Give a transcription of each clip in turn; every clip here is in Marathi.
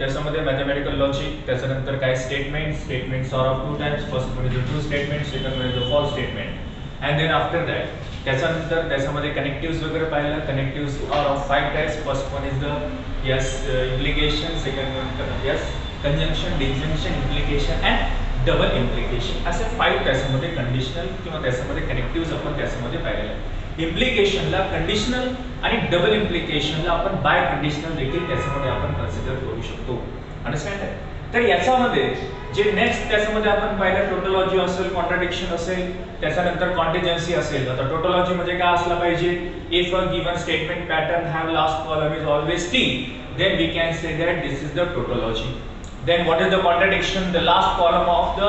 त्याच्यामध्ये मॅथमॅटिकल लॉजिक, त्याच्यानंतर काय statements are of two types. First one is the true statement, second one is the false statement. And then after that त्याच्यानंतर त्याच्यामध्ये कनेक्टिव्स वगैरे पाहिलं. Connectives are of 5 types. First one is the implication, second one conjunction, disjunction, implication and double implication. असे 5 त्याच्यामध्ये कंडिशनल किंवा त्याच्यामध्ये कनेक्टिव्स आपण त्याच्यामध्ये पाहिलेले आहे. इम्प्लिकेशनला कंडिशनल आणि डबल इम्प्लिकेशनला आपण बाय कंडिशनल देखील त्याच्यामध्ये आपण कन्सिडर करू शकतो. अंडरस्टँड आहे. तर याच्यामध्ये जे नेक्स्ट त्याच्यामध्ये आपण पाहिलं टोटोलॉजी असेल, कॉन्ट्राडिक्शन असेल, त्याच्यानंतर कॉन्टिजेन्सी असेल. आता टोटोलॉजी म्हणजे काय असला पाहिजे? If a given statement pattern have last column is always T, then we can say that this is the tautology. Then what is the contradiction? The last column of the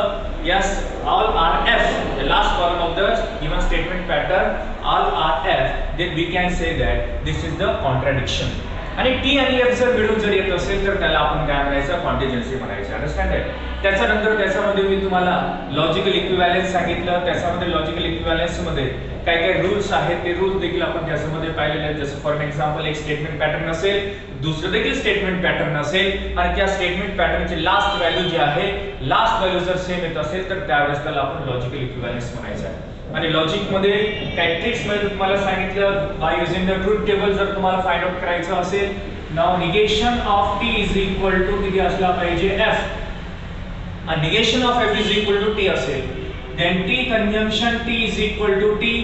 all are F. The last column of the given statement pattern all are F. Then we can say that this is the contradiction. आणि T आणि F जर मिळून जर येत असेल तर त्याला आपण काय म्हणायचं? कॉन्टिजेन्सी म्हणायचं. अंडरस्टँड आहे. त्याच्यानंतर त्याच्यामध्ये मी तुम्हाला लॉजिकल इक्विव्हॅलन्स सांगितलं. त्याच्यामध्ये लॉजिकल इक्विव्हॅलन्स मध्ये काय काय रूल्स आहेत ते रूल्स देखील आपण त्याच्यामध्ये पाहिलेले आहेत. जसं फॉर एक्झाम्पल एक स्टेटमेंट पॅटर्न असेल, दुसरं देखील स्टेटमेंट पॅटर्न असेल आणि त्या स्टेटमेंट पॅटर्नची लास्ट व्हॅल्यू जी आहे, लास्ट व्हॅल्यू जर सेम येत असेल तर त्यावेळेस त्याला आपण लॉजिकल इक्विव्हॅलन्स म्हणायचं आहे. आणि लॉजिक मध्ये काय ट्रिक्स मध्ये तुम्हाला सांगितलं by using the truth table जर तुम्हाला फाइंड आउट करायचं असेल. Now negation of T is equal to किती असला पाहिजे? एफ. आणि negation of F is equal to T असेल, then T conjunction T is equal to T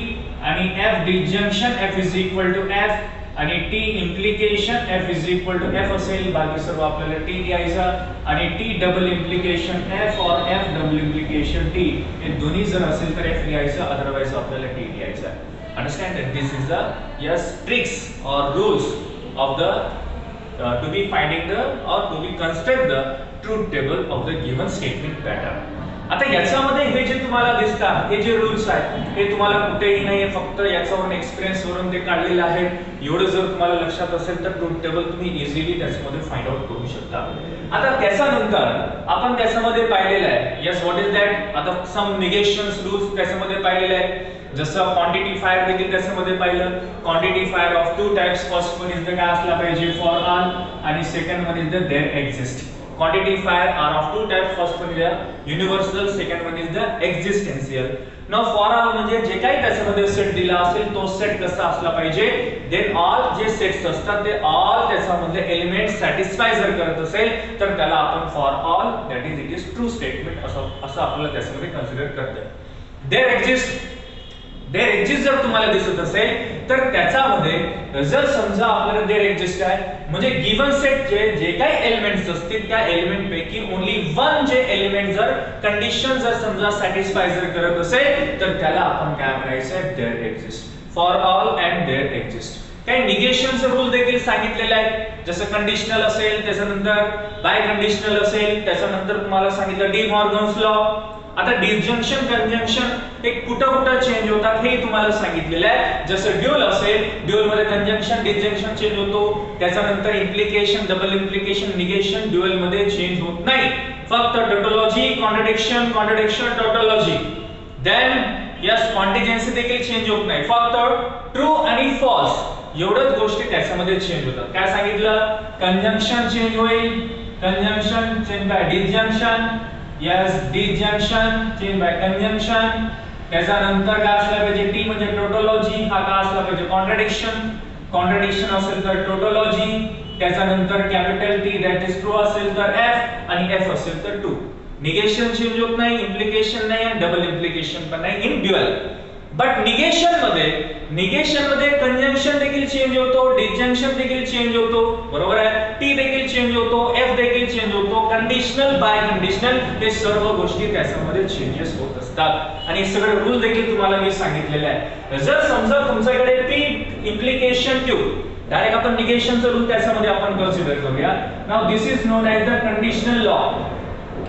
आणि F disjunction F is equal to F आणि T implication F is equal to F असेल. बाकी सर्व आपल्याला टी लिहायचं आणि टी डबल इम्प्लिकेशन एफ और एफ डबल इम्प्लिकेशन टी हे दोन्ही जर असेल तर एफ लिहायचं, अदरवाइज आपल्याला टी लिहायचं. Understand that this is the tricks और rules of the to be finding the or to be construct the truth table of the given statement pattern. आता याच्यामध्ये हे जे तुम्हाला दिसतात हे जे रूल्स आहेत हे तुम्हाला कुठेही नाहीये, फक्त याच्यावरून एक्सपिरियन्स वरून ते काढलेले आहेत. एवढं जर तुम्हाला लक्षात असेल तर ट्रूथ टेबल तुम्ही इझिली त्याच्यामध्ये फाइंड आउट करू शकता. आता त्याच्यानंतर आपण त्याच्यामध्ये पाहिलेलं आहे यस व्हॉट इज दॅट. आता सम निगेशन्स रूल्स त्याच्यामध्ये पाहिलेले आहेत. जसं क्वांटिटी फायर देखील त्याच्यामध्ये पाहिलं. Quantifier of two types. First one is the काय असला पाहिजे? फॉर ऑल आणि second one is the there exist. Quantity fire are of two types. First one is the universal, second one is the existential. Now for all म्हणजे जे काही त्याच्यामध्ये सेट दिला असेल तो सेट कसा असला पाहिजे? Then all जे सेट्स असतात ते all त्याच्यामधले एलिमेंट सॅटिस्फाय जर करत असेल तर त्याला आपण for all that is it is true statement असं आपल्याला त्याच्यामध्ये कन्सिडर करतो. देयर एक्झिस्ट जर तुम्हाला दिसत असेल तर त्याच्यामध्ये जर समजा आपल्याला देयर एक्झिस्ट आहे म्हणजे गिवन सेटचे जे काही एलिमेंट्स असतील त्या एलिमेंट पैकी ओन्ली वन जे एलिमेंट जर कंडिशन जर समजा सॅटिस्फाय जर करत असेल तर त्याला आपण काय म्हणायचं? There exist. For all and there exist. काही निगेशनचे रूल देखील सांगितलेले आहेत. जसं कंडिशनल असेल, त्याच्यानंतर बाय कंडिशनल असेल, त्याच्यानंतर तुम्हाला सांगितलं डी मॉर्गन्स लॉ. आता डिस्जंक्शन कंजंक्शन हे कुठं चेंज होतात हे तुम्हाला सांगितलेलं आहे. जसं ड्युअल असेल, ड्युअल मध्ये कंजंक्शन डिस्जंक्शन चेंज होतो. त्याच्यानंतर implication double implication negation dual मध्ये चेंज होत नाही. फक्त tautology contradiction tautology. Then yes contingency देखील चेंज होत नाही. फक्त ट्रू आणि फॉल्स एवढ्याच गोष्टी त्याच्यामध्ये चेंज होतात. काय सांगितलं? कंजंक्शन चेंज होईल, conjunction change bye disjunction. Yes, disjunction change by conjunction. त्याच्यानंतर काय असला पाहिजे? टी म्हणजे टोटोलॉजी. हा काय असला पाहिजे? कॉन्ट्राडिक्शन असेल तर टोटोलॉजी. त्याच्यानंतर capital T that is true असेल तर एफ आणि एफ असेल तर ट्रू. निगेशन चेंज होत नाही, इम्प्लिकेशन नाही आणि डबल इम्प्लिकेशन पण नाही इन ड्युअल. बट निगेशन मध्ये कंजंक्शन देखील चेंज होतो, डिस्जंक्शन देखील चेंज होतो, बरोबर आहे. टी देखील चेंज होतो, एफ देखील चेंज होतो. कंडिशनल बाय कंडिशनल हे सर्व गोष्टी त्याच्यामध्ये चेंजेस होत असतात आणि सगळे रूल देखील तुम्हाला मी सांगितलेले आहे. जर समजा तुमच्याकडे पी इम्प्लिकेशन ट्यू डायरेक्ट आपण निगेशनचा रूल त्याच्यामध्ये आपण कन्सिडर करूया. Now this is known as the conditional law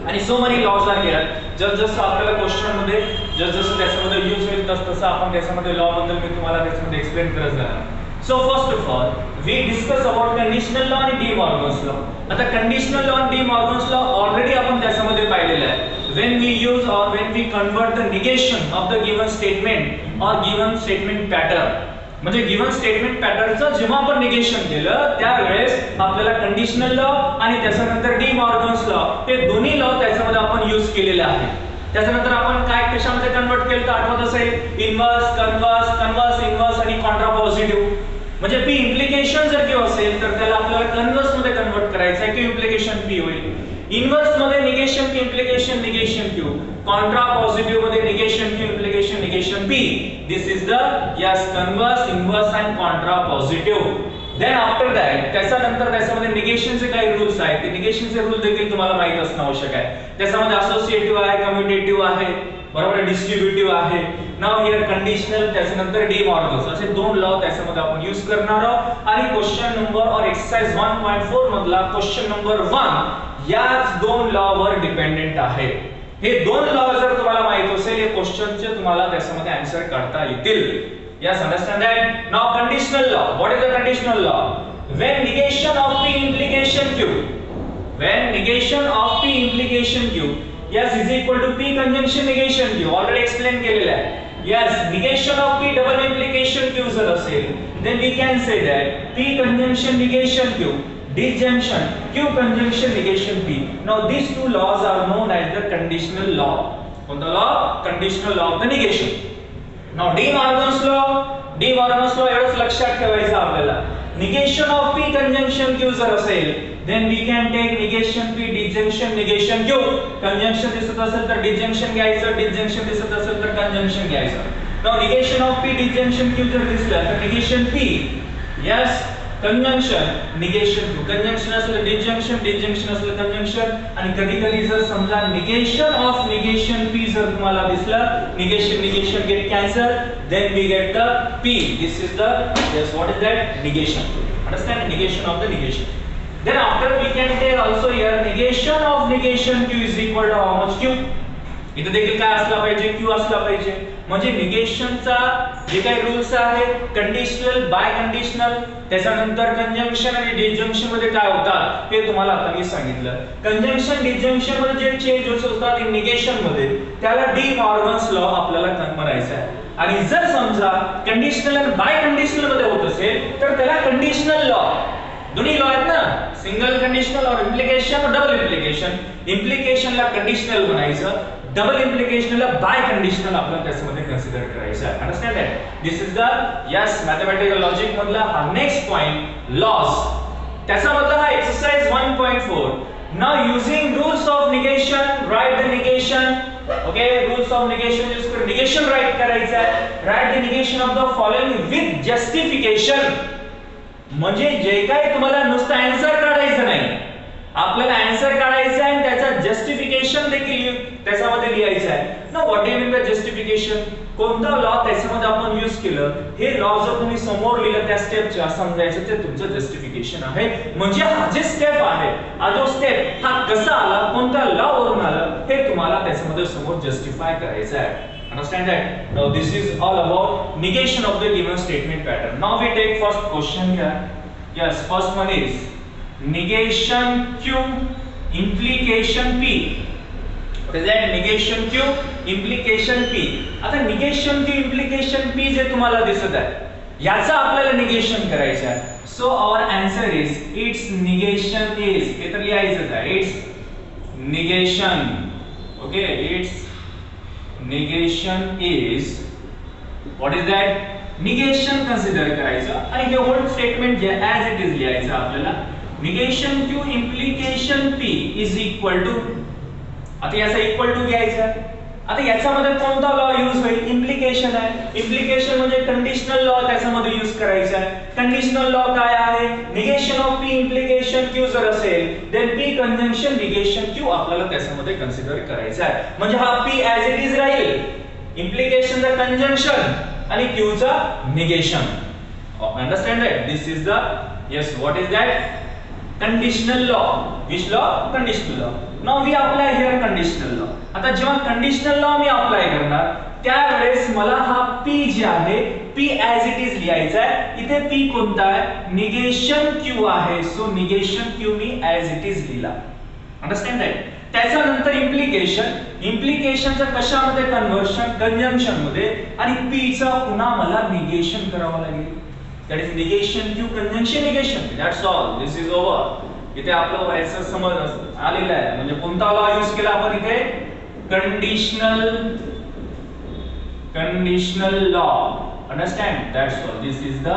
आणि so many laws are here. जसं आपल्याला क्वेश्चन मध्ये जसं त्याच्यामध्ये यूज होईल तसं आपण त्याच्यामध्ये लॉ बद्दल मी तुम्हाला त्याच्यामध्ये एक्सप्लेन करत जाणार. So first of all we discuss about conditional law आणि डी मॉर्गन्स लॉ. आता कंडिशनल लॉ आणि डी मॉर्गन्स लॉ ऑलरेडी आपण त्याच्यामध्ये पाहिलेलं आहे. when we use or when we convert the negation of the given statement or given statement pattern म्हणजे गिवन स्टेटमेंट पॅटर्नचं जेव्हा आपण निगेशन केलं त्यावेळेस आपल्याला कंडिशनल लॉ आणि त्याच्यानंतर डी मॉर्गन्स लॉ हे दोन्ही लॉ त्याच्यामध्ये आपण यूज केलेले आहेत. त्याच्यानंतर आपण काय कशामध्ये कन्वर्ट केलं तर आठवत असेल इन्व्हर्स, कन्व्हर्स, कन्व्हर्स इन्व्हर्स आणि कॉन्ट्रापॉझिटिव्ह. म्हणजे पी इम्प्लिकेशन जर क्यू असेल तर त्याला आपल्याला कन्व्हर्स मध्ये कन्वर्ट करायचं आहे, क्यू इम्प्लिकेशन पी होईल. इन्व्हर्स मध्ये negation Q implication negation Q, contrapositive मध्ये negation Q implication negation P. This is the yes converse, inverse and contrapositive. Then after that त्याच्यानंतर त्याच्यामध्ये निगेशनचे काही रूल्स आहेत. ते निगेशनचे रूल देखील तुम्हाला माहित असणं आवश्यक आहे. त्याच्यामध्ये असोसिएटिव्ह आहे, कम्युटेटिव्ह आहे, बरोबर, डिस्ट्रीब्युटिव्ह आहे. नाउ हियर कंडिशनल, त्याच्यानंतर डी मॉर्गन्स असे दोन लॉ त्याच्यामध्ये आपण यूज करणार आहोत. आणि क्वेश्चन नंबर और एक्सरसाइज 1.4 मधला क्वेश्चन नंबर 1 याच दोन लॉ वर डिपेंडेंट आहे. हे दोन लॉ जर तुम्हाला माहित असेल या क्वेश्चनचे तुम्हाला त्याच्यामध्ये आन्सर काढता येतील. Yes, understand that? Now conditional law. What is the conditional law? When negation of P implication Q. When negation of P implication Q. Yes, is equal to P conjunction negation Q. Already explained केलेला आहे. Yes, negation of P double implication Q जर असेल, then we can say that P conjunction negation Q, disjunction Q conjunction negation P. Now these two laws are known as the conditional law. कोणता law? Conditional law of the negation. Now D Morgan's law एवढंच लक्षात ठेवायचं आपल्याला. Negation of P conjunction Q जर असेल then we can take negation p disjunction negation q. Conjunction दिसत असेल तर disjunction घ्यायचं, disjunction दिसत असेल तर कंजंक्शन घ्यायचं. Now negation of p disjunction q जर दिसलं तर negation p yes conjunction negation q. Conjunction असलं disjunction, disjunction असलं कंजंक्शन. आणि कधी कधी जर समजा निगेशन ऑफ निगेशन p जर तुम्हाला दिसलं, negation negation get cancel, then we get the p. This is the yes what is that negation. Understand negation of the negation. Then after we can take also here negation of negation q is equal to how much q. इथे देखील काय असला पाहिजे, q असला पाहिजे. म्हणजे निगेशनचा जे काही रूल्स आहेत कंडिशनल, बाय कंडिशनल, त्याच्यानंतर कंजंक्शन आणि डिसजंक्शन मध्ये काय होतात हे तुम्हाला आता मी सांगितलं. कंजंक्शन डिसजंक्शन मध्ये जे चेंज होतात इन निगेशन मध्ये त्याला डी मॉर्गन्स लॉ आपल्याला म्हणायचा आहे. आणि जर समजा कंडिशनल आणि बाय कंडिशनल मध्ये होत असेल तर त्याला कंडिशनल लॉ, दोन्ही लॉ आहेत ना, सिंगल कंडिशनल और implication or double implication. इम्प्लिकेशनला conditional म्हणायचं, डबल इम्प्लिकेशनला बाय कंडिशनल आपल्याला त्याच्यामध्ये कन्सिडर करायचं आहे. Understand that? This is the yes mathematical logic मधला हा नेक्स्ट पॉइंट लॉज. त्याच्यामधला हा exercise 1.4. Now using rules of negation right the negation. Okay, rules of negation use कर निगेशन राइट करायचं आहे. Right the negation of the following with justification. म्हणजे जे काही तुम्हाला नुसतं आन्सर काढायचं नाही, आपल्याला आन्सर काढायचा आहे आणि त्याचा जस्टिफिकेशन देखील त्याच्यामध्ये लिहायचं आहे. ना what do you mean by justification? कोणता लॉ त्याच्यामध्ये आपण यूज केलं हे लॉ जर तुम्ही समोर लिहिलं त्या स्टेपच्या समजायचं ते तुमचं जस्टिफिकेशन आहे. म्हणजे हा जे स्टेप आहे, हा जो स्टेप हा कसा आला, कोणत्या लॉ वरून आला हे तुम्हाला त्याच्यामध्ये समोर जस्टिफाय करायचं आहे. Understand that? Now this is all about negation of the given statement pattern. Now we take first question here. Yes, first one is negation Q, implication P. What is that? Negation Q, implication P. आता negation Q, implication P जे तुम्हाला दिसत आहे याचा आपल्याला निगेशन करायचं आहे. So our answer is its negation is, हे तर लिहायचं आहे, its negation. Okay, its negation is what is that? negation consider करायचं आणि हे होल स्टेटमेंट जे ऍज इट इज लिहायचं आपल्याला. negation q implication p is equal to, आता याचा इक्वल टू घ्यायचा आहे. आता याच्यामध्ये कोणता लॉ यूज होईल? इम्प्लिकेशन आहे. इम्प्लिकेशन म्हणजे कंडिशनल लॉ त्याच्यामध्ये यूज करायचा आहे. कंडिशनल लॉ काय आहे? Negation of p implication q जर असेल then p conjunction negation q आपल्याला त्याच्यामध्ये कन्सिडर करायचा आहे. म्हणजे हा p ऍज इट इज राहील, इम्प्लिकेशनचा कंजंक्शन आणि q चा negation. Understand that? This is the yes what is that? Conditional law. Which law? Conditional law. Now we apply here conditional law. आता जेव्हा कंडिशनल लॉ मी अप्लाय करणार त्यावेळेस मला हा p जे आहे p ऍज इट इज लिहायचा आहे. इथे p कोणता आहे? निगेशन q आहे. सो निगेशन q मी ऍज इट इज लिहिला. Understand that? त्याच्यानंतर इम्प्लिकेशनचं कशामध्ये कन्व्हर्शन, कंजंक्शन मध्ये, आणि पी चा पुन्हा मला निगेशन करावं लागेल. That is negation Q conjunction negation. That's all. This is over. इथे आपलं व्हायचं समज आलेलं आहे. म्हणजे कोणता लॉ यूज केला आपण इथे? Conditional law. Understand? That's all. This is the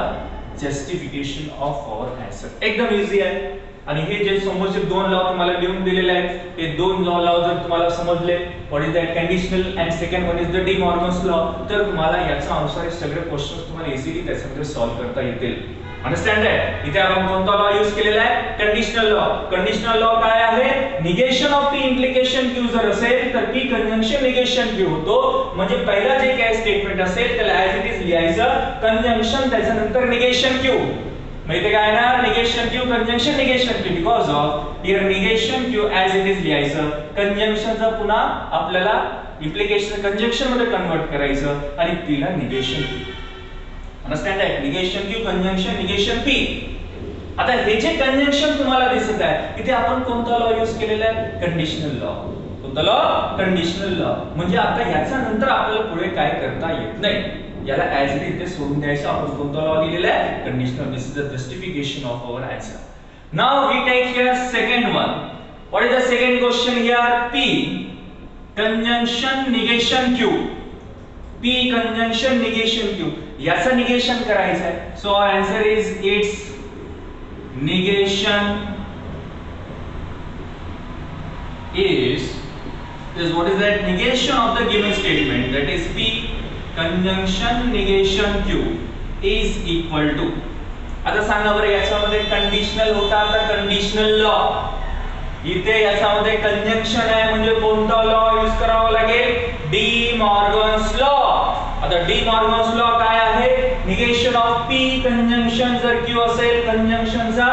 justification of our answer. एकदम इझी आहे. आणि हे जे समोरचे दोन लॉ तुम्हाला लिहून दिलेले आहेत, हे दोन लॉ जर तुम्हाला समजले, what is that conditional and second one is the D Morgan's law, तर तुम्हाला याचा अनुसार सगळे क्वेश्चन्स तुम्हाला इझिली त्याच्यामध्ये सॉल्व्ह करता येतील. अंडरस्टँड आहे? इथे आपण कोणता लॉ यूज केलेला आहे? Conditional law. कंडिशनल लॉ काय आहे? Negation of P implication Q जर असेल तर पी कंजंक्शन निगेशन क्यू होतो. म्हणजे पहिला जे काय स्टेटमेंट असेल त्याला ऍज इट इज लिहायचं कंजंक्शन, त्याच्यानंतर निगेशन क्यू. म्हणजे काय ना, negation Q conjunction negation Q. Because of here negation Q as it is लिहायचं, कंजंक्शनचा पुन्हा आपल्याला इम्प्लिकेशन कंजंक्शन मध्ये कन्वर्ट करायचं, आणि पी ला निगेशन क्यू. अंडरस्टँड आहे? Negation Q conjunction negation P. आता हे जे कंजंक्शन तुम्हाला दिसत आहे, इथे आपण कोणता लॉ यूज केलेला आहे? Conditional law. कोणता लॉ? Conditional law. म्हणजे आता याच्या नंतर आपल्याला पुढे काय करता येत नाही, याला ऍज इट इज सोडून द्यायचं. आपण कोणता लॉ लिहिलेला आहे? Conditional. This is the justification of our answer. Now we take here second one. What is the second question here? P conjunction negation q. P conjunction negation q. याचं निगेशन करायचं आहे. So answer is it's negation is what is that? Negation of the given statement, that is P conjunction negation Q is equal to. आता सांगा बरं, याच्यामध्ये कंडिशनल होता तर कंडिशनल लॉ, इथे याच्यामध्ये कंजंक्शन आहे म्हणजे कोणता लॉ यूज करावा लागेल? De Morgan's law. आता डी मॉर्गन्स लॉ काय आहे? निगेशन ऑफ पी कंजंक्शन जर क्यू असेल, कंजंक्शनचा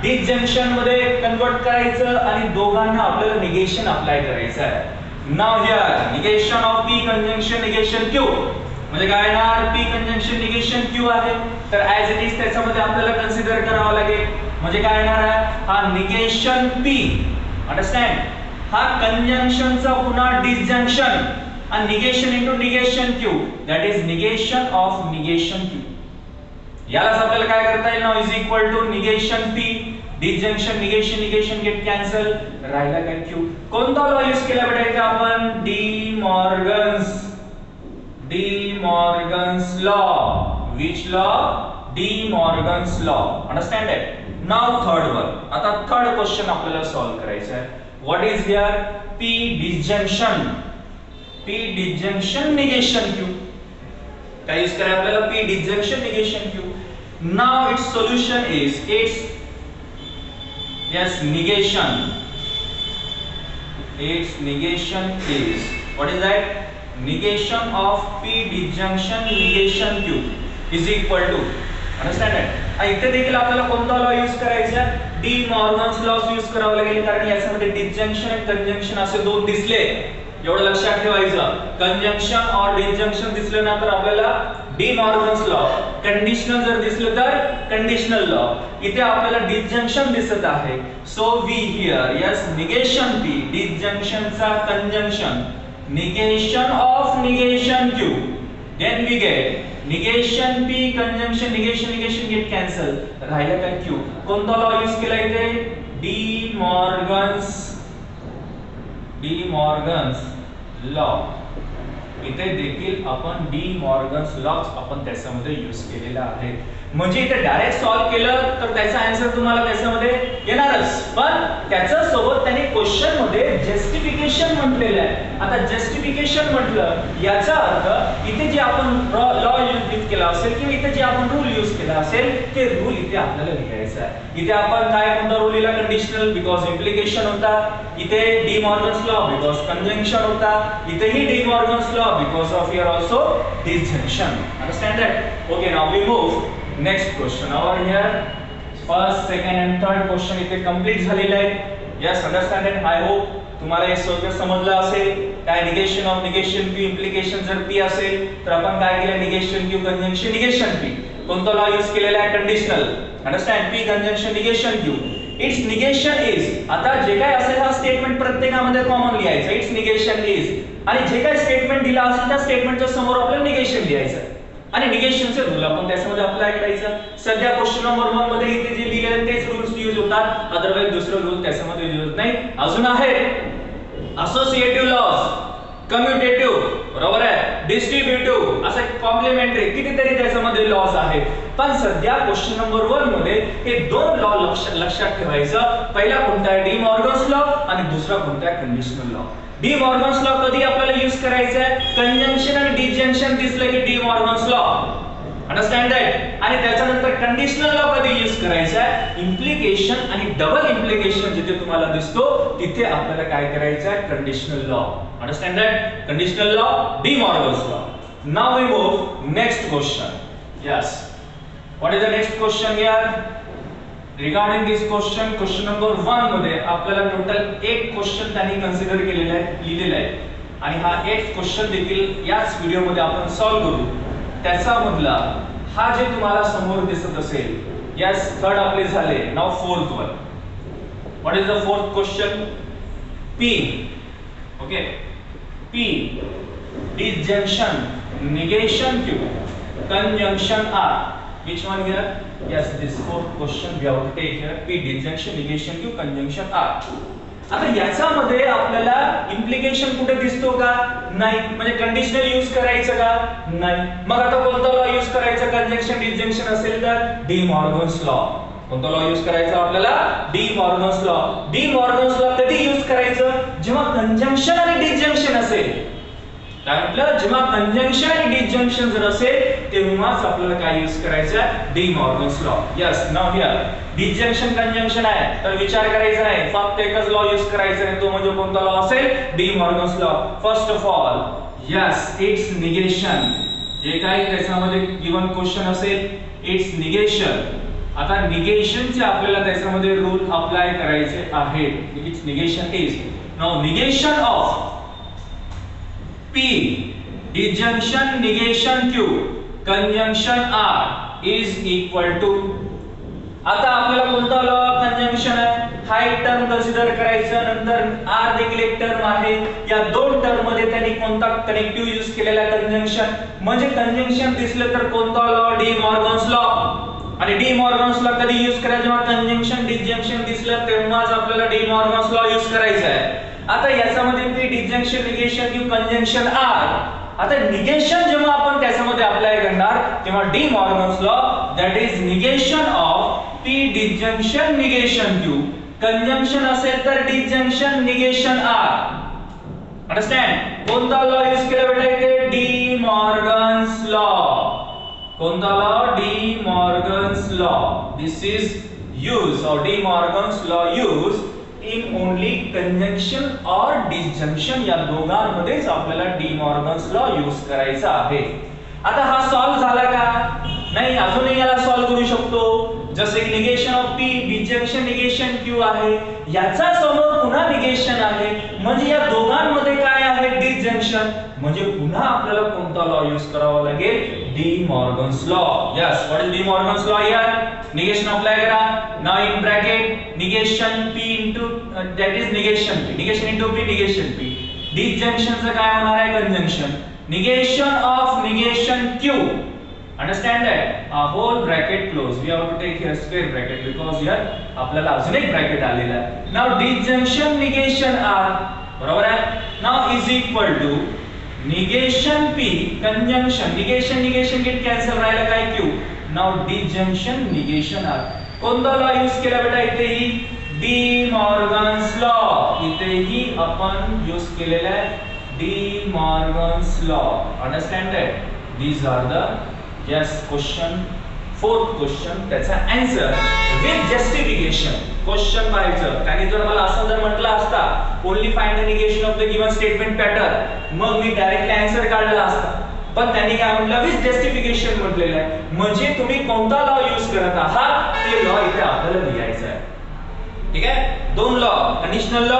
डिसजंक्शन मध्ये कन्वर्ट करायचं आणि दोघांना आपल्याला निगेशन अप्लाय करायचं आहे. Now here negation of P conjunction negation Q म्हणजे काय ना, पी कंजंक्शन निगेशन क्यू आहे, तर ऍज इट इज त्याच्यामध्ये आपल्याला कन्सिडर करावं लागेल. म्हणजे काय येणार आहे? हा निगेशन पी. अंडरस्टँड? हा कंजंक्शनचा पुन्हा disjunction and negation into negation q, that is negation of negation q. यालाच आपल्याला काय करता येईल? Now is equal to negation p disjunction negation negation get cancel, राहिला काय q. कोणता लॉ यूज केला बेटा इथे आपण? De Morgan's law. Which law? De Morgan's law. Understand आहे? Now third one. आता थर्ड क्वेश्चन आपल्याला सॉल्व्ह करायचा आहे. What is here? p disjunction. P disjunction negation Q. काय यूज करा आपल्याला? P disjunction negation Q. Now its solution is negation. Its negation is what is that? Negation of P disjunction negation Q is equal to. Understand it? इथे देखील आपल्याला कोणता लॉ यूज करायचा? डी मॉर्गन्स लॉ यूज करावा लागेल, कारण याच्यामध्ये डिसजंक्शन आणि कंजंक्शन असे दोन दिसले. एवढं लक्षात ठेवायचं. कंजंक्शन और डिसजंक्शन दिसलं ना तर आपल्याला डी मॉर्गन्स लॉ. कंडिशनल जर दिसलं तर कंडिशनल लॉ. इथे आपल्याला डिसजंक्शन दिसत आहे, so we here yes negation P डिसजंक्शनचा conjunction negation of negation Q, then we get negation P conjunction negation negation get cancel, राहिला काय क्यू. कोणता लॉ यूज केला इथे? De Morgan's law. इथे देखील आपण डी मॉर्गन्स लॉ आपण त्याच्यामध्ये यूज केलेला आहे. म्हणजे इथे डायरेक्ट सॉल्व्ह केलं तर त्याचा आन्सर तुम्हाला त्याच्यामध्ये येणारच, पण त्याच्या सोबत त्याने क्वेश्चन मध्ये जस्टिफिकेशन म्हटलेलं आहे. आता जस्टिफिकेशन म्हटलं याचा अर्थ इथे जे आपण लॉ यूज केला असेल किंवा इथे जे आपण रूल यूज केला असेल ते रूल इथे आपल्याला लिहायचा आहे. इथे आपण काय कोणता रूल लिहिला? कंडिशनल, बिकॉज इम्प्लिकेशन होता. इथे De Morgan's law because conjunction होता. इथेही De Morgan's law because of here also disjunction. Understand that? Okay, now we move next question. Over here first second and third question इथे कंप्लीट झालेले आहे. Yes, understand it? I hope तुम्हाला हे सगळं समजलं असेल. काय negation of negation Q implication जर पी असेल तर आपण काय केलं? Negation Q conjunction negation p. कोणता लॉ यूज केलेला आहे? Conditional. Understand? P conjunction negation Q. It's negation is. आता जे काय असेल हा स्टेटमेंट प्रत्येकामध्ये कॉमन लिहायचं. It's negation is. आणि जे काय स्टेटमेंट दिला असेल त्या स्टेटमेंटच्या समोर आपल्याला निगेशन लिहायचं आणि निगेशनचे रूल आपण त्याच्यामध्ये अप्लाय करायचं. सध्या क्वेश्चन नंबर 1 मध्ये इथे जे लिहिलेले तेच रूल्स यूज होतात, अदरवाइज दुसरे रूल त्याच्यामध्ये यूज होत नाही. अजून आहे असोसिएटिव्ह लॉज, कम्युटेटिव्ह, बरोबर आहे, डिस्ट्रीब्युटिव्ह, असं कॉम्प्लिमेंटरी, कितीतरी त्याच्यामध्ये लॉज आहेत. पण सध्या क्वेश्चन नंबर 1 मध्ये हे दोन लॉ लक्षात ठेवायचं. पहिला कोणता आहे डी मॉर्गन्स लॉ आणि दुसरा कोणता आहे conditional law. De Morgan's law कधी आपल्याला यूज करायचा आहे? कंजंक्शन आणि डिसजंक्शन दिसलं की De Morgan's law, understand that. आणि त्याच्यानंतर कंडिशनल लॉ कधी यूज करायचा आहे? इम्प्लिकेशन आणि डबल इम्प्लिकेशन जिथे तुम्हाला दिसतो तिथे आपल्याला काय करायचं आहे? Conditional law, understand that. Conditional law, De Morgan's law. Now we move next question. Yes, what is the next question here? Regarding this question, question number 1 मध्ये आपल्याला टोटल 8 क्वेश्चन त्यांनी कन्सिडर केलेले आहेत, लिहिलेले आहेत आणि हा 8 क्वेश्चन देखील याच व्हिडिओ मध्ये आपण सॉल्व्ह करू. त्याच्यामधला हा जे तुम्हाला समोर दिसत असेल, यस, थर्ड आपले झाले. Now fourth one. What is the fourth question? P, okay, p disjunction, negation Q, conjunction r. Which one here? Yes, this fourth question we have to take here. P disjunction, negation Q, conjunction R. आता याच्यामध्ये आपल्याला इम्प्लिकेशन कुठे दिसतो का? नाही. म्हणजे कंडिशनल यूज करायचं का? नाही. मग आता कोणता लॉ यूज करायचा? कंजंक्शन डिसजंक्शन असेल तर डी मॉर्गन्स लॉ. कोणता लॉ यूज करायचा आपल्याला? De Morgan's law. De Morgan's law कधी यूज करायचं? जेव्हा कंजंक्शन आणि डिसजंक्शन असेल. काय म्हटलं? जेव्हा कंजंक्शन आणि डिसजंक्शन जर असेल तेव्हाच आपल्याला काय यूज करायचं आहे? De Morgan's law. Yes, now here disjunction conjunction आहे तर विचार करायचा नाही, फक्त एकच लॉ यूज करायचा आहे, तो म्हणजे कोणता लॉ असेल? D Morgan's law. First of all, yes, it's negation. जे काही त्याच्यामध्ये गिवन क्वेश्चन असेल, इट्स निगेशन. आता निगेशनचे आपल्याला त्याच्यामध्ये रूल अप्लाय करायचे आहेत. It's negation is. Now negation of P disjunction negation Q conjunction R is equal to. आता आपल्याला कोणता लॉ कंजंक्शन आहे? हा एक टर्म कन्सिडर करायचा, नंतर R देखील एक टर्म आहे. या दोन टर्म मध्ये त्यांनी कोणता कनेक्टिव्ह यूज केलेला कंजंक्शन, म्हणजे कंजंक्शन दिसलं तर कोणता लॉ? De Morgan's law. आणि डी मॉर्गन्स लॉ कधी यूज करायचा? जेव्हा कंजंक्शन डिसजंक्शन दिसलं तेव्हाच आपल्याला डी मॉर्गन्स लॉ यूज करायचा आहे. आता याच्यामध्ये P disjunction, negation Q, conjunction R. आता निगेशन जेव्हा आपण त्याच्यामध्ये अप्लाय करणार तेव्हा De Morgan's law, that is negation of P disjunction, negation Q. Conjunction असेल तर डिसजंक्शन, निगेशन आर. अंडरस्टँड? कोणता लॉ यूज केला बेटा इथे? De Morgan's law. कोणता law? De Morgan's law. This is use or De Morgan's law use in only conjunction or disjunction, या दोघांमध्येच आपल्याला डी मॉर्गन्स लॉ यूज करायचा आहे. आता हा सॉल्व झाला का? नाही, अजूनही याला सॉल्व करू शकतो. जसे की negation of P, disjunction, negation Q आहे, याचा समोर पुन्हा निगेशन आहे, म्हणजे या दोघांमध्ये काय आहे? डिसजंक्शन. म्हणजे पुन्हा आपल्याला कोणता लॉ यूज करावा लागेल? De Morgan's law. Yes, what is De Morgan's law here? Negation apply करा. Now in bracket negation P into, that is negation P, negation into P, negation P. डिसजंक्शनचं काय होणार आहे? Conjunction. Negation of negation Q. Understand that? A whole bracket close. We have to take here square bracket because here आपल्याला अजून एक ब्रॅकेट आलेला आहे. Now disjunction negation R, बरोबर आहे? Now is equal to negation P conjunction, negation negation get cancel राहिला काय Q. Now disjunction negation R. कोणता लॉ यूज केला बेटा इथेही? De Morgan's law. इथेही आपण यूज केलेला आहे De Morgan's law. Understand that? These are the yes question, fourth question. त्याचा आन्सर विथ जस्टिफिकेशन. क्वेश्चन पाहायचं, त्यांनी जर मला असं जर म्हटलं असता only find the negation of the given statement pattern, मग मी डायरेक्टली आन्सर काढला असता. पण त्यांनी काय म्हटलं? विथ जस्टिफिकेशन म्हटलेलं आहे. म्हणजे तुम्ही कोणता लॉ यूज करत आहात ते लॉ इथे आपल्याला लिहायचं आहे. ठीक आहे? दोन लॉ, कंडिशनल लॉ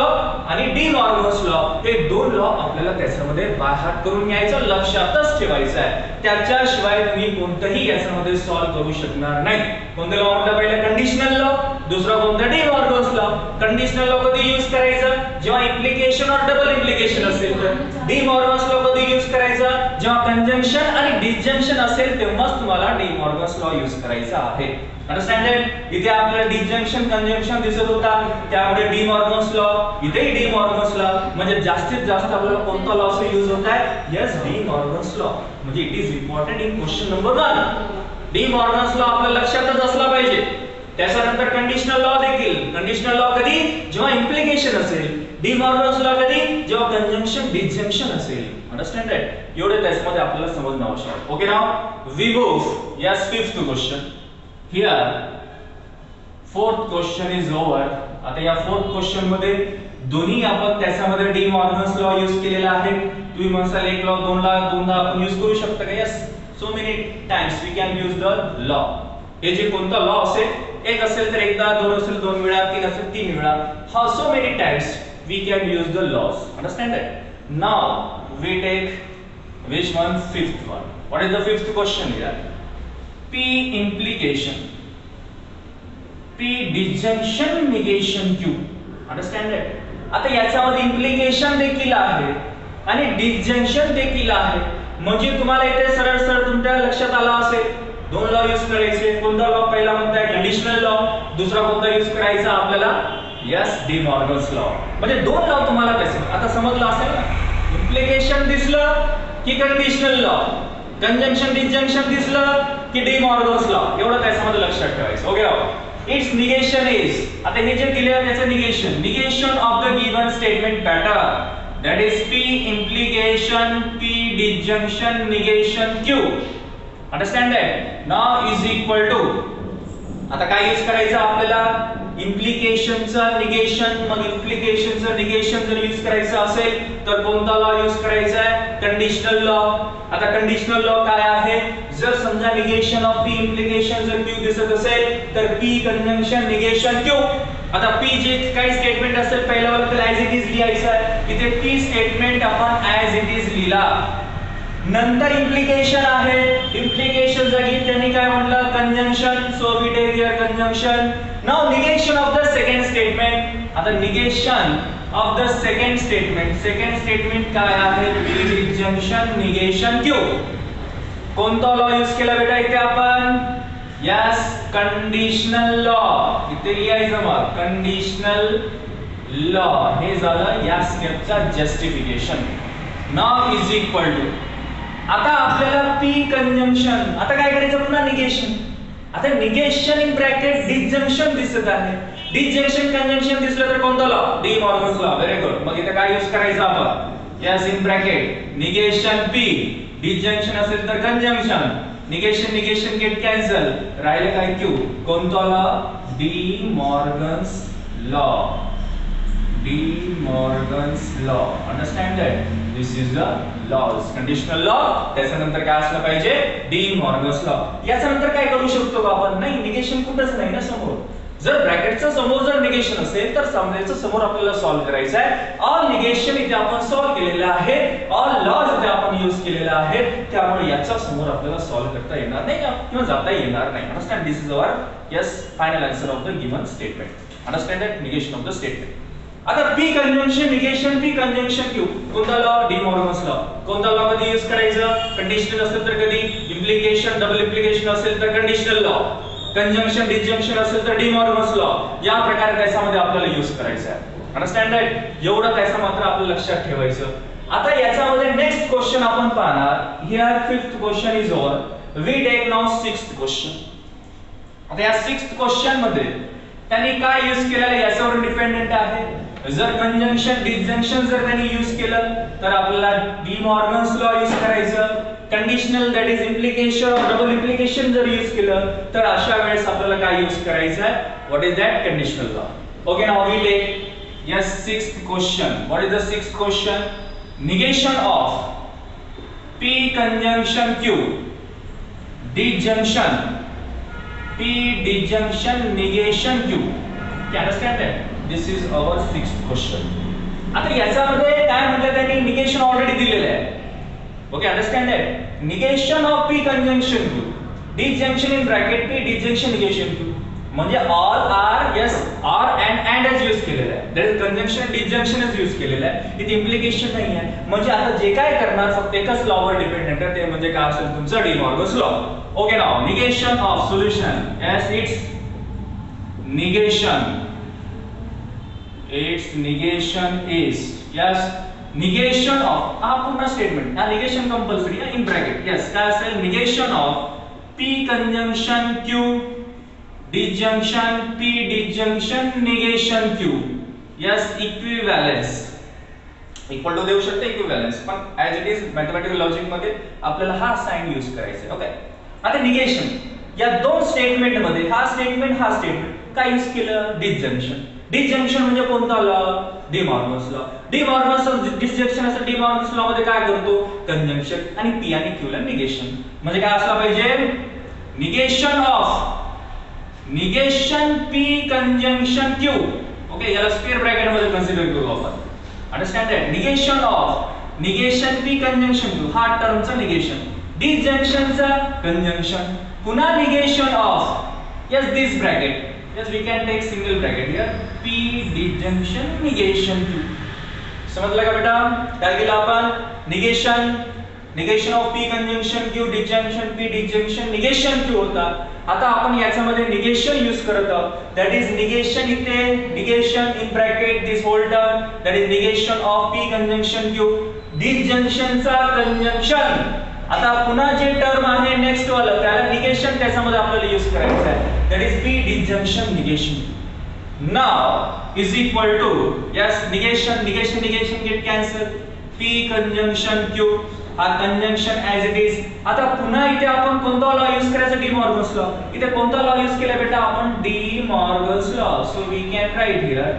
आणि डी मॉर्गन्स लॉ, हे दोन लॉ आपल्याला त्याच्यामध्ये बाय हार्ट करून घ्यायचं, लक्षातच ठेवायचं आहे. त्याच्याशिवाय तुम्ही कोणतंही याच्यामध्ये सॉल्व्ह करू शकणार नाही. कोणते लॉ म्हटलं? पहिलं कंडिशनल लॉ, दुसरा कोणता D Morgan's law. Conditional law कधी यूज करायचं जेव्हा इम्प्लिकेशन और डबल इम्प्लिकेशन असेल तर. डी मॉर्गन्स लॉ कधी यूज करायचा जेव्हा कंजंक्शन आणि डिसजंक्शन असेल तेव्हाच तुम्हाला डी मॉर्गन्स लॉ यूज करायचा आहे. अंडरस्टँडेड. इथे आपल्याला डिसजंक्शन कंजंक्शन दिसत होता त्यामुळे डी मॉर्गन्स लॉ, इथेही डी मॉर्गन्स लॉ. म्हणजे जास्तीत जास्त आपल्याला कोणता लॉ चा यूज होत आहे? Yes, De Morgan's law. म्हणजे it is important in question number 1. De Morgan's law आपल्या लक्षातच असला पाहिजे. त्याच्यानंतर कंडिशनल लॉ देखील. कंडिशनल लॉ कधी जेव्हा इम्प्लिकेशन असेल. डी मॉर्गन्स लॉ कधी जेव्हा कंजंक्शन डिसजंक्शन असेल. अंडरस्टँडेड. एवढे त्यामध्ये आपल्याला समजणं आवश्यक आहे. Okay now we move yes fifth question. Here fourth question is over. आता या फोर्थ क्वेश्चन मध्ये दोन्ही आपण त्याच्यामध्ये डी मॉर्गन्स लॉ यूज केलेला आहे. तुम्ही म्हणसाल एक लॉ दोनदा आपण यूज करू शकता का? Yes, so many times we can use the law. हे जे कोणता लॉ असेल, एक असेल तर एकदा, दोन असेल दोन वेळा, तीन असेल तीन वेळा. हा so many times we can use the laws. Understand? Now we take which one? Fifth one. What is the fifth question here? P implication, P disjunction, negation, Q. Understand? आता याच्यामध्ये इम्प्लिकेशन देखील आहे आणि डिसजंक्शन देखील आहे. म्हणजे तुम्हाला इथे सरळ सरळ तुमच्या लक्षात आला असेल दोन लॉ यूज करायचे. कोणता लॉ पहिला म्हणताय? Conditional law. दुसरा कोणता यूज करायचा आपल्याला? Yes, De Morgan's law. म्हणजे दोन लॉ तुम्हाला कसे आता समजलं असेल ना. इम्प्लिकेशन दिसलं की कंडिशनल लॉ, कंजंक्शन डिसजंक्शन दिसलं की डी मॉर्गन्स लॉ. एवढं त्याच्यामध्ये लक्षात ठेवायचं. Okay Rao. It's negation is, आता हे जे दिले आहे त्याचं negation, negation of the given statement pattern, that is P implication, P disjunction, negation, Q. Understand that? Now is equal to, आता काय यूज करायचं आपल्याला? इम्प्लिकेशनचं निगेशन. मग इम्प्लिकेशनचं निगेशन जर यूज करायचं असेल तर कोणता लॉ यूज करायचा आहे? Conditional law. आता कंडिशनल लॉ काय आहे? जर समजा निगेशन ऑफ P इम्प्लिकेशन जर Q दिसत असेल तर P कंजंक्शन निगेशन Q. आता P जे काही स्टेटमेंट असेल पहिल्या वाला ॲज इट इज लिहायचं आहे. इथे P स्टेटमेंट आपण ॲज इट इज लिहिला. नंतर इम्प्लिकेशन आहे. इम्प्लिकेशन जागी त्यांनी काय म्हटलं? Conjunction. So we take here conjunction. Now negation of the second statement. आता negation of the second statement, second statement काय आहे? P disjunction negation Q. कोणता लॉ यूज केला बेटा इथे आपण? Yes, conditional law. इथे लिहायचं मग कंडिशनल लॉ. हे झालं या स्टेपचा justification. Now is equal to, आता आपल्याला P कंजंक्शन, आता काय करायचं? पुन्हा निगेशन. आता निगेशन इन ब्रॅकेट डिसजंक्शन दिसत आहे. डिसजंक्शन कंजंक्शन दिसलं तर कोणता law? De Morgan's law. Very good. मग इथे काय यूज करायचं आपण? Yes, in bracket negation P, disjunction असेल तर conjunction, negation negation get cancel, राहिले काय? Q. कोणता law? De Morgan's law. De Morgan's law. Understand that? This is the laws. Conditional law, त्याच्यानंतर काय असलं पाहिजे? De Morgan's law. याच्यानंतर काय करू शकतो का आपण? नाही, निगेशन कुठंच नाही ना समोर. जर ब्रॅकेटच्या समोर जर निगेशन असेल तर सामन्याच्या समोर आपल्याला सॉल्व्ह करायचं आहे. ऑल निगेशन इथे आपण सॉल्व्ह केलेलं आहे. ऑल लॉज इथे आपण यूज केलेला आहे. त्यामुळे याच्या समोर आपल्याला सॉल्व्ह करता येणार नाही किंवा जाता येणार नाही. Understand? This is our yes final answer of the given statement. Understand that? Negation of the statement. आता P conjunction negation, P conjunction Q. कोणता लॉ? De Morgan's law. कोणता लॉ कधी यूज करायचं? कंडिशनल असेल तर कधी? इम्प्लिकेशन, डबल इम्प्लिकेशन असेल तर कंडिशनल लॉ, कंजंक्शन डिसजंक्शन असेल तर डी मॉर्गन्स लॉ. या प्रकारे त्याच्यामध्ये आपल्याला यूज करायचं आहे. Understand that? एवढं त्याचं मात्र आपल्याला लक्षात ठेवायचं. आता याच्यामध्ये नेक्स्ट क्वेश्चन आपण पाहणार. Here fifth question is over. We take now sixth question. आता या सिक्स्थ क्वेश्चन मध्ये त्यांनी काय यूज केलेलं याच्यावर डिपेंडेंट आहे. जर कंजंक्शन डिसजंक्शन जर त्यांनी यूज केलं तर आपल्याला डी मॉर्गन्स लॉ यूज करायचं. Conditional that is implication or double implication जर यूज केलं तर अशा वेळेस आपल्याला काय यूज करायचं आहे? What is that? Conditional law. Okay, now we take yes sixth question. What is the sixth question? Negation of P conjunction Q, disjunction P disjunction negation Q. You understand that? This is our sixth question. आता याच्यामध्ये काय म्हटलं त्यांनी? निगेशन ऑलरेडी दिलेलं आहे. Okay, understand that? Negation of P conjunction Q, disjunction in bracket P disjunction negation Q. म्हणजे or are yes or and use केलेलं आहे. देयर इज कंजंक्शन डिसजंक्शनच यूज केलेलं आहे. इथे इम्प्लिकेशन नाही आहे. म्हणजे आता जे काय करणार फक्त एकच लॉवर डिपेंडेंट आहे, ते म्हणजे काय असेल तुमचं D Morgan's law. Okay now negation of solution yes it's negation its negation is yes negation of हा पूर्ण स्टेटमेंट हा negation कंपल्सरी आहे इन ब्रॅकेट यस काय असेल negation of p conjunction q disjunction p disjunction negation q yes equivalence equal to देऊ शकते इक्विव्हॅलन्स पण as it is mathematical logic मध्ये आपल्याला हा साइन यूज करायचा आहे. ओके आता निगेशन या दोन स्टेटमेंट मध्ये हा स्टेटमेंट काय यूज केलं डिसजंक्शन. डिसजंक्शन म्हणजे कोणता law De Morgan's law. De Morgan's disjunction असं डी मॉर्गन्स लॉ मध्ये काय करतो कंजंक्शन आणि पी आणि क्यू ला निगेशन म्हणजे काय असला पाहिजे negation P conjunction Q. Okay याला स्क्वेअर ब्रॅकेट मध्ये कन्सिडर करू आपण. Understand that negation P conjunction Q हा टर्मचा निगेशन डिसजंक्शनचा कंजंक्शन पुन्हा negation of yes this bracket yes we can take single bracket here p disjunction negation q. समजलं का बेटा काय केलं आपण negation of p conjunction q disjunction p disjunction negation q होता. आता आपण याच्यामध्ये निगेशन यूज करत आहोत दॅट इज निगेशन इथे negation in bracket this whole term that is negation of p conjunction q डिसजंक्शनचा कंजंक्शन. आता पुन्हा जे टर्म आहे नेक्स्ट वाला त्याला निगेशन त्याच्यामध्ये आपल्याला यूज करायचं आहे that is p disjunction negation. Now is equal to yes negation get cancel p conjunction q हा कंजंक्शन ऍज इट इज. आता पुन्हा इथे आपण कोणता लॉ यूज करायचा डी मॉर्गन्स लॉ. इथे कोणता लॉ यूज केला बेटा आपण De Morgan's law. So we can write here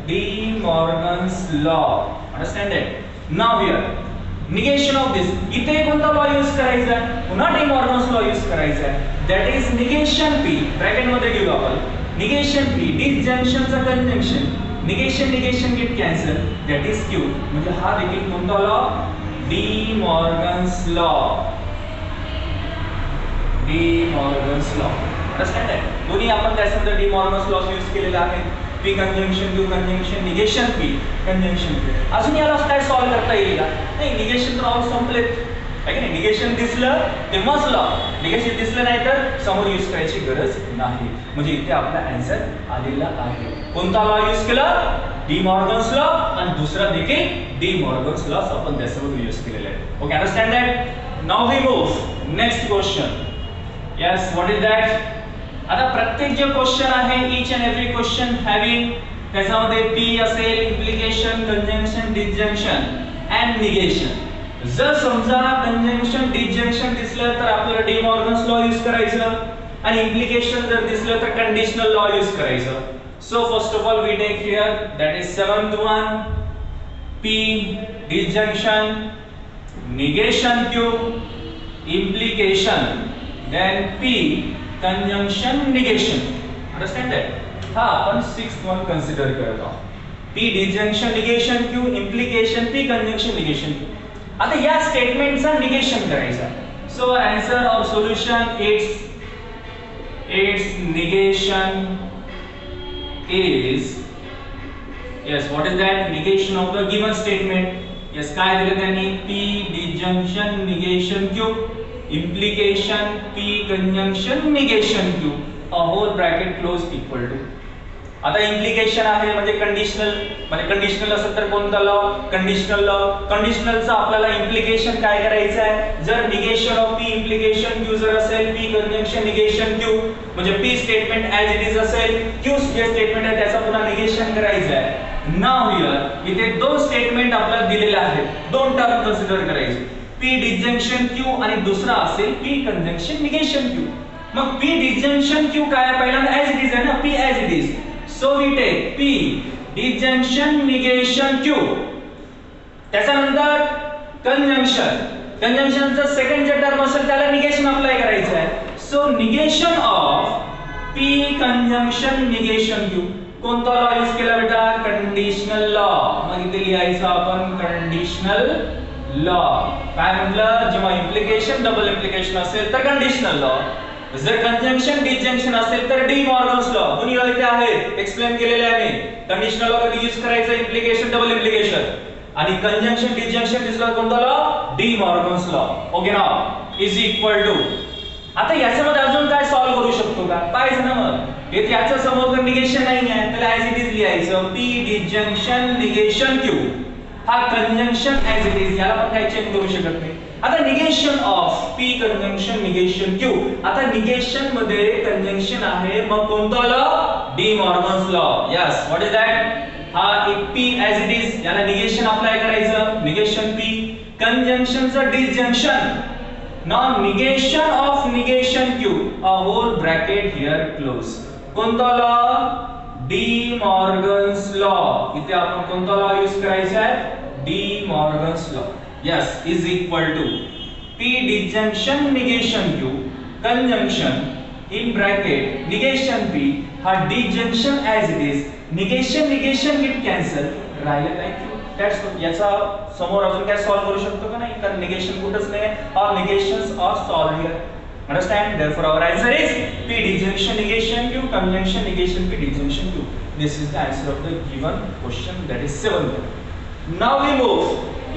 De Morgan's law. Understand it. Now here negation of this इथे कोणता लॉ यूज करायचा आहे पुन्हा डी मॉर्गन्स लॉ यूज करायचा आहे that is negation p bracket मध्ये घेऊ आपण निगेशन p डिसजंक्शनचा conjunction negation get cancel that is q म्हणजे हा देखील कोणता law De Morgan's law. Understand it. दोन्ही आपण त्याच्यामध्ये डी मॉर्गन्स लॉ यूज केलेला आहे p conjunction q conjunction negation p conjunction q. अजून याला काय सॉल्व करता येईल का नाही निगेशन तर ऑल संपलेत आहे की नाही. निगेशन दिसलं तेव्हाच लॉ निगेशन दिसलं नाही तर समोर यूज करायची गरज नाही. म्हणजे इथे आपला आन्सर आलेला आहे. कोणता लॉ यूज केला डी मॉर्गन्स लॉ आणि दुसरा देखील डी मॉर्गन्स लॉ आपण त्याच्यावर यूज केलेला आहे. Okay understand that. Now we move next question. Yes what is that. आता प्रत्येक जे क्वेश्चन आहे each and every question having त्याच्यामध्ये पी असेल implication conjunction disjunction and negation. जर समजा कंजंक्शन डिसजंक्शन दिसलं तर आपल्याला डी मॉर्गन्स लॉ यूज करायचं आणि इम्प्लिकेशन जर दिसलं तर कंडिशनल लॉ यूज करायचं. So first of all we take here that is 7th one p disjunction negation q implication then p conjunction negation. Understand that. हा आपण 6th one consider करत आहोत. p disjunction negation q implication p conjunction negation. आता या स्टेटमेंटचा निगेशन करायचा. सो आन्सर और solution its negation is yes what is that negation of the given statement. yes काय दिलं त्यांनी p disjunction negation q implication p conjunction negation q a whole bracket close equal to. आता इम्प्लिकेशन आहे म्हणजे कंडिशनल असेल तर कोणता लॉ कंडिशनलचा आपल्याला इम्प्लिकेशन काय करायचं आहे जर negation of p implication q जर असेल p कंजंक्शन निगेशन q म्हणजे p statement as it is असेल q जे स्टेटमेंट आहे त्याचा पुन्हा निगेशन करायचं आहे. नाउ हियर इथे दोन स्टेटमेंट आपल्याला दिलेले आहेत दोन टर्म कन्सिडर करायचे p डिसजंक्शन q आणि दुसरा असेल p कंजंक्शन निगेशन q. मग p डिसजंक्शन q काय पहिल्यांदा ऍज इट इज आहे ना p as it is. So we take p disjunction negation q त्याच्यानंतर कंजंक्शनचा सेकंड जे टर्म असेल त्याला निगेशन अप्लाय करायचं आहे. So negation of p conjunction negation q कोणता लॉ यूज केला बेटा कंडिशनल लॉ. मग इथे लिहायचं आपण कंडिशनल लॉ. काय म्हटलं जेव्हा इम्प्लिकेशन डबल इम्प्लिकेशन असेल तर कंडिशनल लॉ जर कंजंक्शन डिसजंक्शन असेल तर डी मॉर्गन्स लॉ दोन्ही लॉ इथे आहेत, एक्सप्लेन केलेले आहे मी. कंडिशनल लॉ कधी यूज करायचा, इम्प्लिकेशन डबल इम्प्लिकेशन, आणि कंजंक्शन डिसजंक्शन दिसला कोणता law, De Morgan's law. Okay ना, इज इक्वल टू. आता याच्यामध्ये अजून काय सॉल्व करू शकतो का, पाहिजे ना. मग येथे याच्या समोर तर निगेशन नाही आहे, तर ऍज इट इज लिहायचं पी डिसजंक्शन निगेशन क्यू. हा कंजंक्शन ऍज इट इज, याला पण काही चेंज करू शकत नाही. आता negation of P conjunction negation Q. आता निगेशन मध्ये कंजंक्शन आहे, मग कोणता law, De Morgan's law. Yes, what is that, हा एक पी ऍज इट इज, याला निगेशन अप्लाय करायचं, निगेशन पी, कंजंक्शनचं disjunction, now negation of negation q, a whole bracket here close. कोणता लॉ, डी मॉर्गन्स लॉ. इथे आपण कोणता लॉ यूज करायचा आहे, De Morgan's law. Yes, is equal to p disjunction negation q conjunction in bracket negation p, हा disjunction as it is, negation negation get cancel, राहिलं काय q. दॅट्स याचा समोर अजून काय सॉल्व करू शकतो का नाही, कारण निगेशन कुठंच नाही, all negations are solved here. Understand, therefore our answer is p disjunction negation q conjunction negation p disjunction q. This is the answer of the given question, that is 7th. Now we move,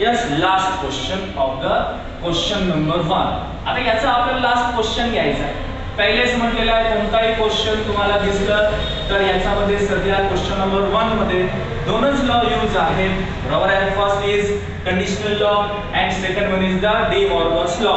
yes, last question of the question number 1. आता याचा आपल्याला लास्ट क्वेश्चन घ्यायचा आहे. पहिलेच म्हटलेलं आहे, कोणताही क्वेश्चन तुम्हाला दिसलं तर याच्यामध्ये सध्या क्वेश्चन नंबर 1 मध्ये दोनच लॉ यूज आहेत, बरोबर आहे. First is conditional law and second one is the D Morgan's law.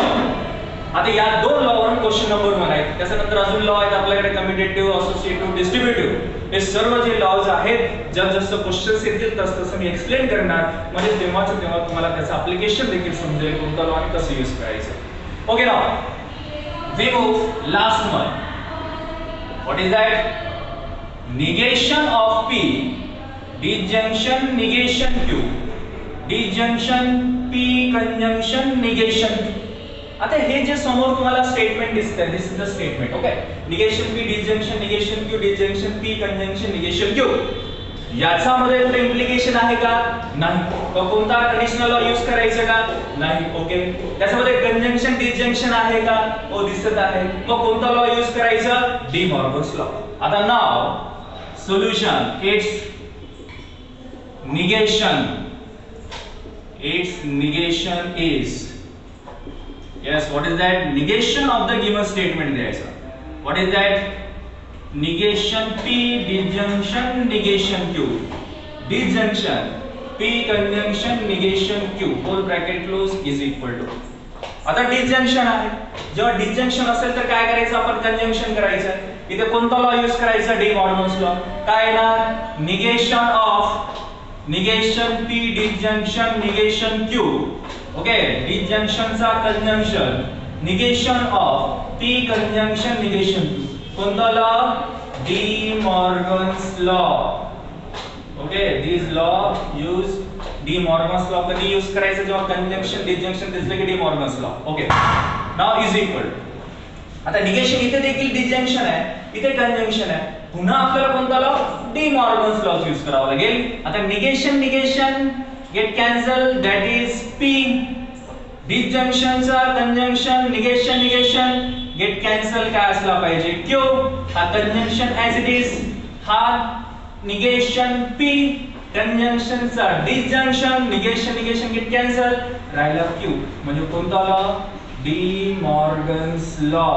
आता या दोन लॉ वरून क्वेश्चन नंबर 1 आहे. त्याच्यानंतर अजून लॉ आहेत आपल्याकडे, कम्युटेटिव्ह, असोसिएटिव्ह, डिस्ट्रीब्युटिव्ह. हे सर्व जे लॉज आहेत, जसं क्वेश्चन्स येतील तसं मी एक्सप्लेन करणार, म्हणजे तेव्हा तुम्हाला त्याचं ऍप्लिकेशन देखील समजेल, कोणता लॉ आणि कसं यूज करायचं. ओके ना, we move last one. What is that? Negation of p disjunction negation q, disjunction p conjunction negation q. आता हे जे समोर तुम्हाला स्टेटमेंट दिसतंय, this is the statement. Okay, negation p disjunction negation q disjunction p conjunction negation q. याच्यामध्ये कुठे इम्प्लिकेशन आहे का, नाही. कोणता कंडिशनल लॉ यूज करायचं का, नाही. ओके, त्याच्यामध्ये कंजंक्शन डिसजंक्शन आहे का, हो दिसत आहे, मग कोणता लॉ यूज करायचा, डी मॉर्गन्स लॉ. आता नाव solution, its negation is, yes, what is that, negation of the given statement द्यायचा. what is that, negation p disjunction negation q, disjunction p conjunction negation q, whole bracket close is equal to. आता डिसजंक्शन आहे, जेव्हा डिसजंक्शन असेल तर काय करायचं, आपण कंजंक्शन करायचं. इथे कोणता लॉ यूज करायचा, डी मॉर्गन्स लॉ. काय येणार, negation of, negation p disjunction negation q. Okay, डिसजंक्शनचा conjunction, negation of p conjunction negation q. कोणता law, De Morgan's law. Okay, this law use De Morgan's law. कधी यूज करायचं, जेव्हा कंजंक्शन डिसजंक्शन दिसलं की De Morgan's law. Okay, now is equal. आता निगेशन इथे देखील डिसजंक्शन आहे, इथे कंजंक्शन आहे, पुन्हा आपल्याला कोणता law, De Morgan's law use करावा लागेल. आता negation negation get cancel, that is P. डिसजंक्शनचा conjunction, negation negation get cancel, काय असला पाहिजे, क्यू. हा कंजंक्शन ऍज इट इज, हा निगेशन पी, कंजंक्शनचा disjunction, negation negation get cancel, राहिला क्यू. म्हणजे कोणता लॉ, डी मॉर्गन्स लॉ.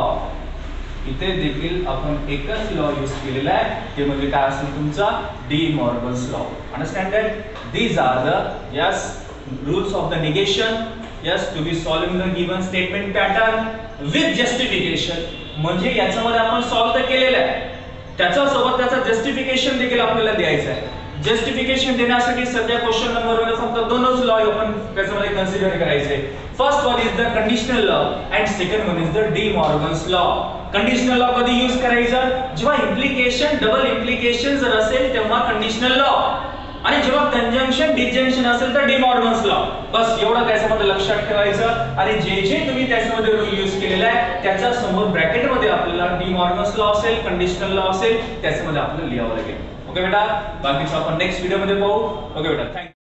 इथे देखील आपण एकच लॉ यूज केलेला आहे, ते म्हणजे काय असेल तुमचा, De Morgan's law. Understand that these are the, yes, rules of the negation, yes, to be solving the given statement pattern with justification. म्हणजे याच्यामध्ये आपण सॉल्व तर केलेलं आहे, त्याच्या सोबत त्याचा जस्टिफिकेशन देखील आपल्याला द्यायचं आहे. जस्टिफिकेशन देण्यासाठी सध्या क्वेश्चन नंबर 1 फक्त दोनच लॉ आपण त्याच्यामध्ये कन्सिडर करायचे. First one is the conditional law and second one is the D Morgan's law. Conditional law कधी यूज करायचं, जेव्हा इम्प्लिकेशन डबल इम्प्लिकेशन जर असेल तेव्हा कंडिशनल लॉ, आणि जेव्हा कंजंक्शन डिसजंक्शन असेल तर डी मॉर्गन्स लॉ. बस एवढं त्याच्यामध्ये लक्षात ठेवायचं. आणि जे जे तुम्ही त्याच्यामध्ये रूल यूज केलेला आहे त्याच्या समोर ब्रॅकेट मध्ये आपल्याला डी मॉर्गन्स लॉ असेल, कंडिशनल लॉ असेल, त्याच्यामध्ये आपल्याला लिहावं लागेल. ओके बेटा, बाकीचं आपण नेक्स्ट व्हिडिओ मध्ये पाहू. ओके बेटा, थँक्यू.